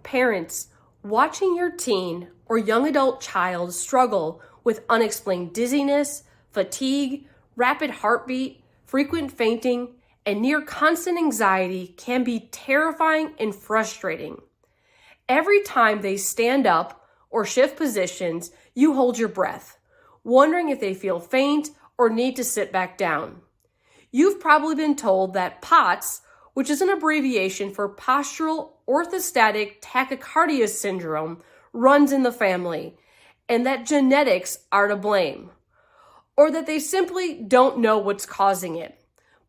Parents, watching your teen or young adult child struggle with unexplained dizziness, fatigue, rapid heartbeat, frequent fainting, and near constant anxiety can be terrifying and frustrating. Every time they stand up or shift positions, you hold your breath, wondering if they feel faint or need to sit back down. You've probably been told that POTS, which is an abbreviation for Postural Orthostatic Tachycardia syndrome, runs in the family, and that genetics are to blame, or that they simply don't know what's causing it.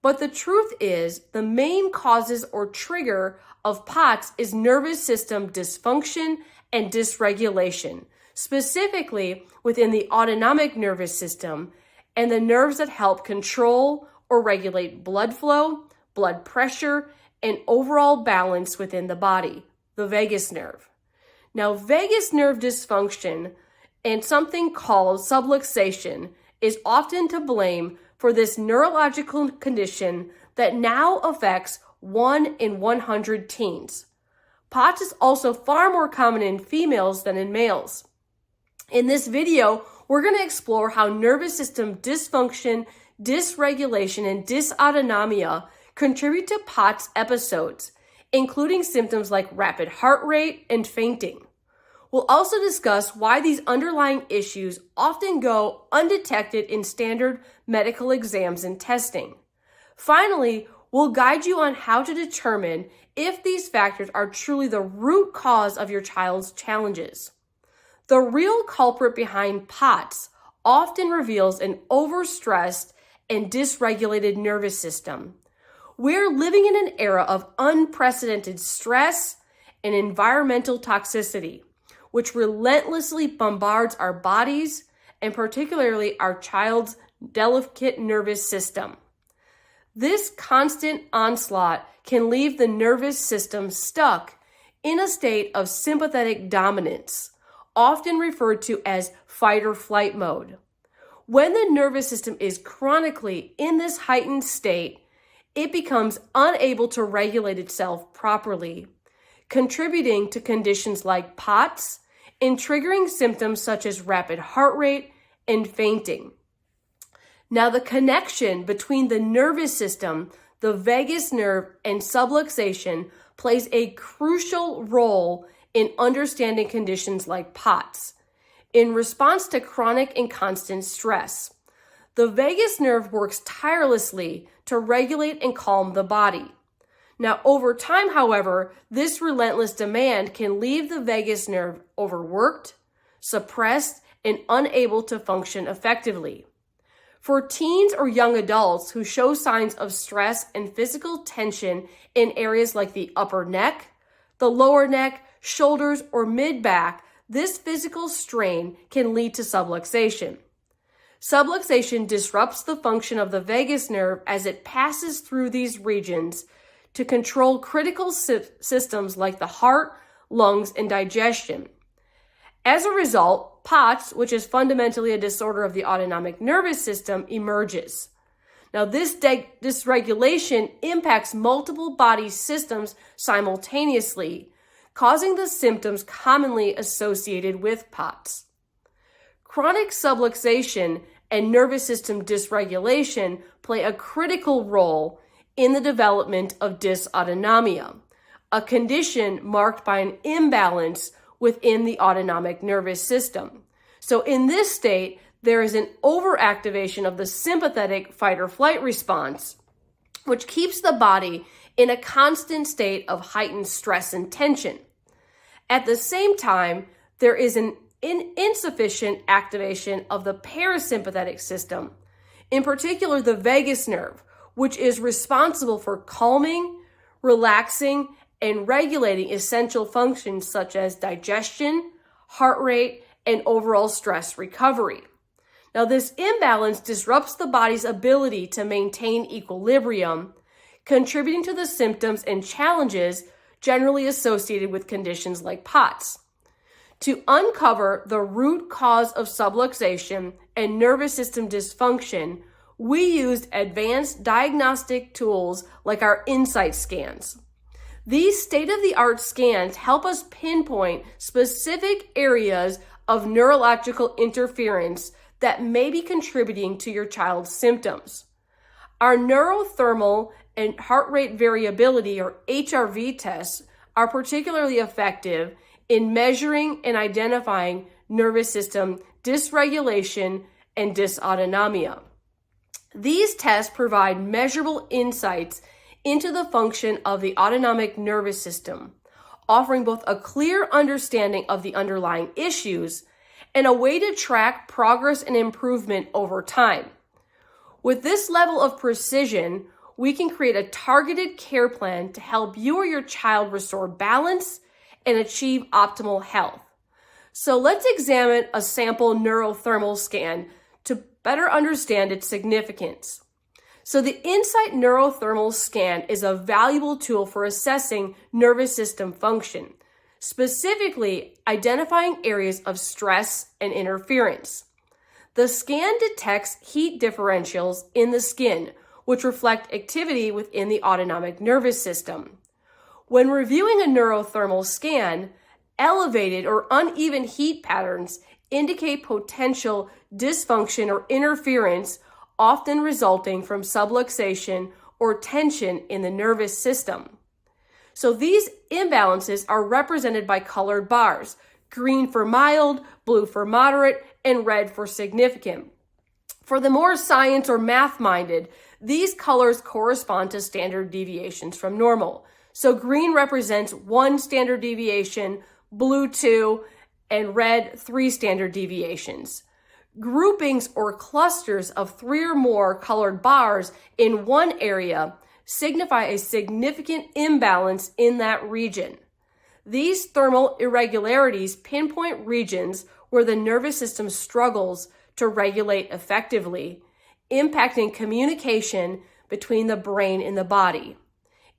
But the truth is, the main causes or trigger of POTS is nervous system dysfunction and dysregulation, specifically within the autonomic nervous system and the nerves that help control or regulate blood flow, blood pressure, and overall balance within the body, the vagus nerve. Now, vagus nerve dysfunction and something called subluxation is often to blame for this neurological condition that now affects 1 in 100 teens. POTS is also far more common in females than in males. In this video, we're going to explore how nervous system dysfunction, dysregulation, and dysautonomia contribute to POTS episodes, including symptoms like rapid heart rate and fainting. We'll also discuss why these underlying issues often go undetected in standard medical exams and testing. Finally, we'll guide you on how to determine if these factors are truly the root cause of your child's challenges. The real culprit behind POTS often reveals an overstressed and dysregulated nervous system. We're living in an era of unprecedented stress and environmental toxicity, which relentlessly bombards our bodies and particularly our child's delicate nervous system. This constant onslaught can leave the nervous system stuck in a state of sympathetic dominance, often referred to as fight or flight mode. When the nervous system is chronically in this heightened state, it becomes unable to regulate itself properly, contributing to conditions like POTS and triggering symptoms such as rapid heart rate and fainting. Now, the connection between the nervous system, the vagus nerve, and subluxation plays a crucial role in understanding conditions like POTS. In response to chronic and constant stress, the vagus nerve works tirelessly to regulate and calm the body. Now, over time, however, this relentless demand can leave the vagus nerve overworked, suppressed, and unable to function effectively. For teens or young adults who show signs of stress and physical tension in areas like the upper neck, the lower neck, shoulders, or mid-back, this physical strain can lead to subluxation. Subluxation disrupts the function of the vagus nerve as it passes through these regions to control critical systems like the heart, lungs, and digestion. As a result, POTS, which is fundamentally a disorder of the autonomic nervous system, emerges. Now, this dysregulation impacts multiple body systems simultaneously, causing the symptoms commonly associated with POTS. Chronic subluxation and nervous system dysregulation play a critical role in the development of dysautonomia, a condition marked by an imbalance within the autonomic nervous system. So in this state, there is an overactivation of the sympathetic fight or flight response, which keeps the body in a constant state of heightened stress and tension. At the same time, there is an insufficient activation of the parasympathetic system, in particular the vagus nerve, which is responsible for calming, relaxing, and regulating essential functions such as digestion, heart rate, and overall stress recovery. Now, this imbalance disrupts the body's ability to maintain equilibrium, contributing to the symptoms and challenges generally associated with conditions like POTS. To uncover the root cause of subluxation and nervous system dysfunction, we used advanced diagnostic tools like our insight scans. These state-of-the-art scans help us pinpoint specific areas of neurological interference that may be contributing to your child's symptoms. Our neurothermal and heart rate variability, or HRV tests, are particularly effective in measuring and identifying nervous system dysregulation and dysautonomia. These tests provide measurable insights into the function of the autonomic nervous system, offering both a clear understanding of the underlying issues and a way to track progress and improvement over time. With this level of precision, we can create a targeted care plan to help you or your child restore balance and achieve optimal health. So let's examine a sample neurothermal scan to better understand its significance. So the Insight Neurothermal Scan is a valuable tool for assessing nervous system function, specifically identifying areas of stress and interference. The scan detects heat differentials in the skin, which reflect activity within the autonomic nervous system. When reviewing a neurothermal scan, elevated or uneven heat patterns indicate potential dysfunction or interference, often resulting from subluxation or tension in the nervous system. So these imbalances are represented by colored bars: green for mild, blue for moderate, and red for significant. For the more science or math-minded, these colors correspond to standard deviations from normal. So green represents 1 standard deviation, blue 2, and red 3 standard deviations. Groupings or clusters of 3 or more colored bars in one area signify a significant imbalance in that region. These thermal irregularities pinpoint regions where the nervous system struggles to regulate effectively, impacting communication between the brain and the body.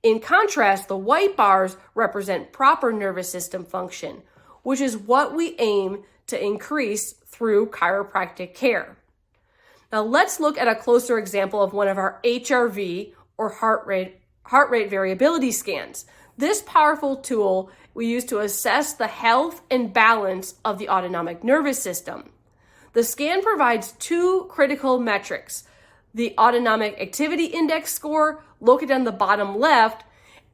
In contrast, the white bars represent proper nervous system function, which is what we aim to increase through chiropractic care. Now let's look at a closer example of one of our HRV, or heart rate variability scans. This powerful tool we use to assess the health and balance of the autonomic nervous system. The scan provides 2 critical metrics: the autonomic activity index score, located on the bottom left,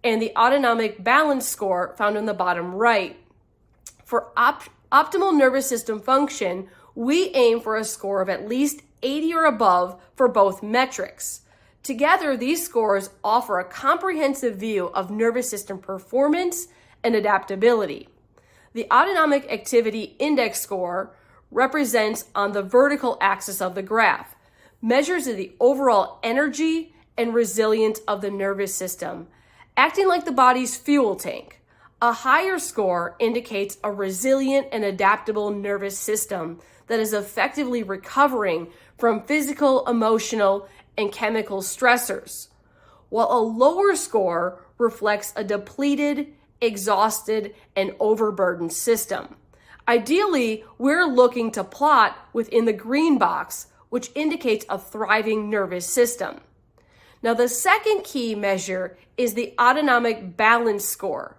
and the autonomic balance score, found on the bottom right. For optimal nervous system function, we aim for a score of at least 80 or above for both metrics. Together, these scores offer a comprehensive view of nervous system performance and adaptability. The autonomic activity index score represents on the vertical axis of the graph, measures the overall energy and resilience of the nervous system, acting like the body's fuel tank. A higher score indicates a resilient and adaptable nervous system that is effectively recovering from physical, emotional, and chemical stressors, while a lower score reflects a depleted, exhausted, and overburdened system. Ideally, we're looking to plot within the green box, which indicates a thriving nervous system. Now, the second key measure is the autonomic balance score,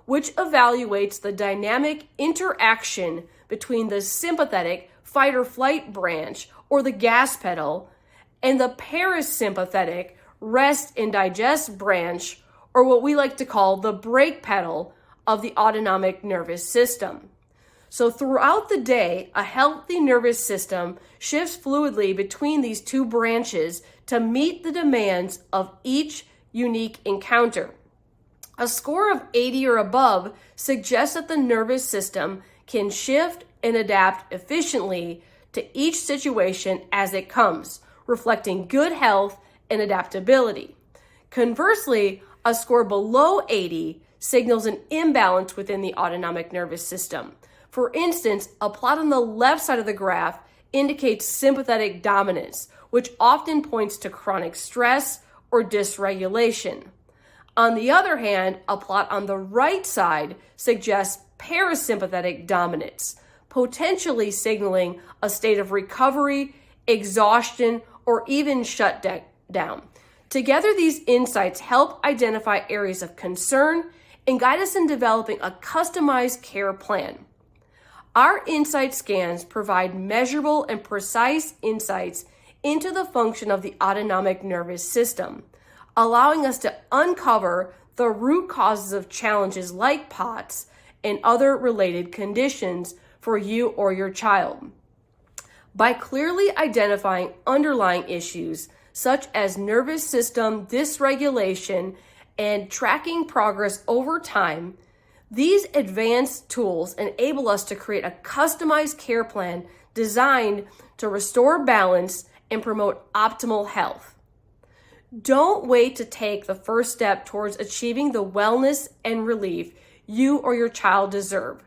which evaluates the dynamic interaction between the sympathetic fight or flight branch, or the gas pedal, and the parasympathetic rest and digest branch, or what we like to call the brake pedal of the autonomic nervous system. So throughout the day, a healthy nervous system shifts fluidly between these 2 branches to meet the demands of each unique encounter. A score of 80 or above suggests that the nervous system can shift and adapt efficiently to each situation as it comes, reflecting good health and adaptability. Conversely, a score below 80 signals an imbalance within the autonomic nervous system. For instance, a plot on the left side of the graph indicates sympathetic dominance, which often points to chronic stress or dysregulation. On the other hand, a plot on the right side suggests parasympathetic dominance, potentially signaling a state of recovery, exhaustion, or even shutdown. Together, these insights help identify areas of concern and guide us in developing a customized care plan. Our insight scans provide measurable and precise insights into the function of the autonomic nervous system, allowing us to uncover the root causes of challenges like POTS and other related conditions for you or your child. By clearly identifying underlying issues such as nervous system dysregulation and tracking progress over time, these advanced tools enable us to create a customized care plan designed to restore balance and promote optimal health. Don't wait to take the first step towards achieving the wellness and relief you or your child deserve.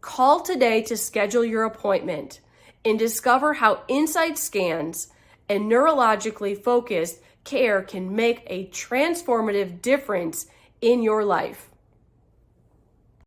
Call today to schedule your appointment and discover how insight scans and neurologically focused care can make a transformative difference in your life.